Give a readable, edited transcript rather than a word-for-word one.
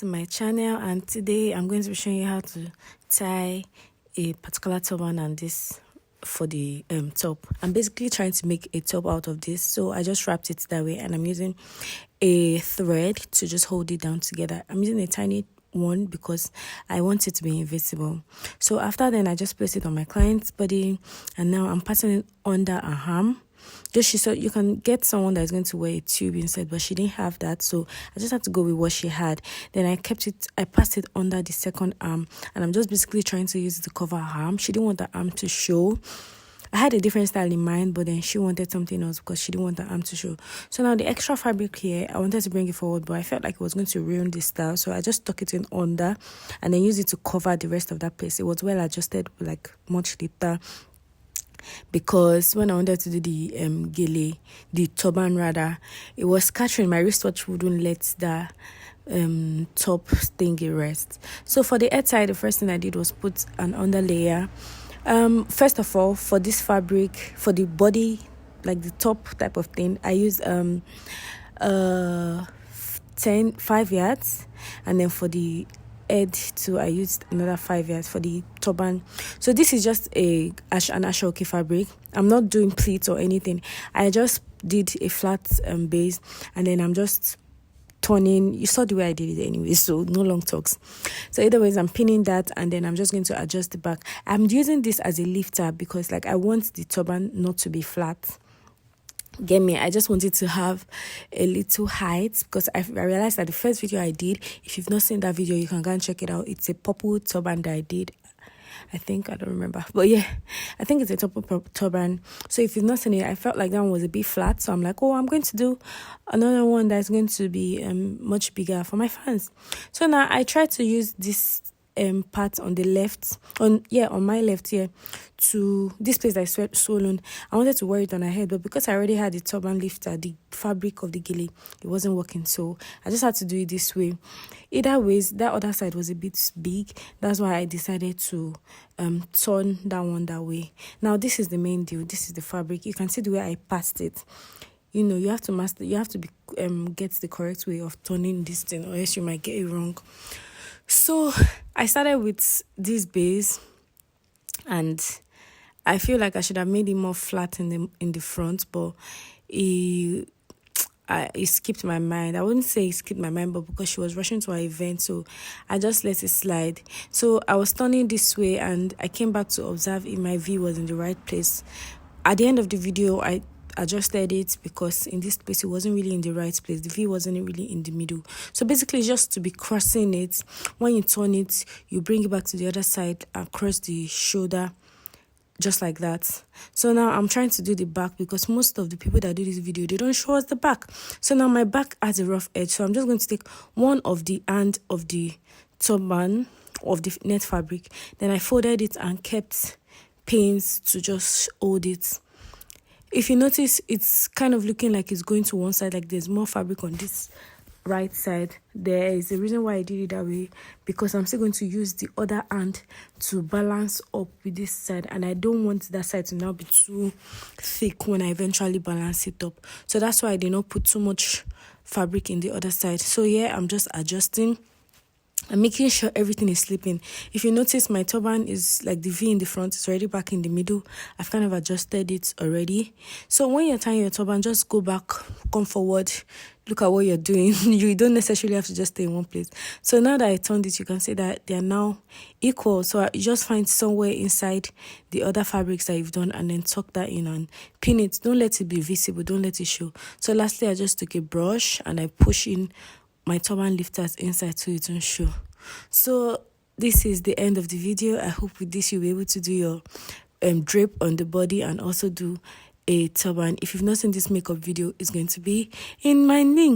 to my channel, and today I'm going to be showing you how to tie a particular turban and this for the top. I'm basically trying to make a top out of this, so I just wrapped it that way, and I'm using a thread to just hold it down together. I'm using a tiny one because I want it to be invisible. So after then, I just placed it on my client's body, and now I'm passing it under a arm. Just she said you can get someone that's going to wear a tube instead, but she didn't have that, so I just had to go with what she had. Then I passed it under the second arm, and I'm just basically trying to use it to cover her arm. She didn't want the arm to show. I had a different style in mind, but then she wanted something else because she didn't want the arm to show. So now the extra fabric here, I wanted to bring it forward, but I felt like it was going to ruin this style, so I just stuck it in under and then used it to cover the rest of that place. It was well adjusted, like much later, because when I wanted to do the gele, the turban rather, it was scattering. My wristwatch wouldn't let the top thingy rest. So for the head side, the first thing I did was put an under layer. First of all, for this fabric, for the body, like the top type of thing, I used 5 yards, and then for the head too, I used another 5 yards for the turban. So this is just an ashoke fabric. I'm not doing pleats or anything. I just did a flat base, and then I'm just turning. You saw the way I did it anyway, so no long talks. So either ways, I'm pinning that, and then I'm just going to adjust the back. I'm using this as a lifter because like I want the turban not to be flat. Get me? I just wanted to have a little height because I realized that the first video I did, if you've not seen that video, you can go and check it out. It's a purple turban that I did. I don't remember, but yeah, I think it's a purple turban. So if you've not seen it, I felt like that one was a bit flat, so I'm like, oh, I'm going to do another one that's going to be much bigger for my fans. So now I tried to use this part on the left, on my left here, to this place that is swollen. I wanted to wear it on her head, but because I already had the turban lifter, the fabric of the gele, it wasn't working, so I just had to do it this way. Either ways, that other side was a bit big. That's why I decided to turn that one that way. Now this is the main deal. This is the fabric. You can see the way I passed it. You know, you have to master, you have to be get the correct way of turning this thing, or else you might get it wrong. So I started with this base, and I feel like I should have made it more flat in the front, but it skipped my mind. I wouldn't say it skipped my mind, but because she was rushing to her event, so I just let it slide. So I was turning this way, and I came back to observe if my V was in the right place. At the end of the video, I adjusted it because in this place it wasn't really in the right place. The V wasn't really in the middle. So basically, just to be crossing it, when you turn it, you bring it back to the other side and cross the shoulder, just like that. So now I'm trying to do the back because most of the people that do this video, they don't show us the back. So now my back has a rough edge, so I'm just going to take one of the end of the turban of the net fabric, then I folded it and kept pins to just hold it. If you notice, it's kind of looking like it's going to one side, like there's more fabric on this right side. There is a reason why I did it that way, because I'm still going to use the other hand to balance up with this side, and I don't want that side to now be too thick when I eventually balance it up. So that's why I did not put too much fabric in the other side. So yeah, I'm just adjusting. I'm making sure everything is sleeping. If you notice, my turban is like the V in the front, it's already back in the middle. I've kind of adjusted it already. So when you're tying your turban, just go back, come forward, look at what you're doing. You don't necessarily have to just stay in one place. So now that I turned it, you can see that they are now equal. So you just find somewhere inside the other fabrics that you've done, and then tuck that in and pin it. Don't let it be visible, don't let it show. So lastly, I just took a brush and I push in my turban lifters inside so it won't show. So this is the end of the video. I hope with this you'll be able to do your drape on the body and also do a turban. If you've not seen this makeup video, it's going to be in my link.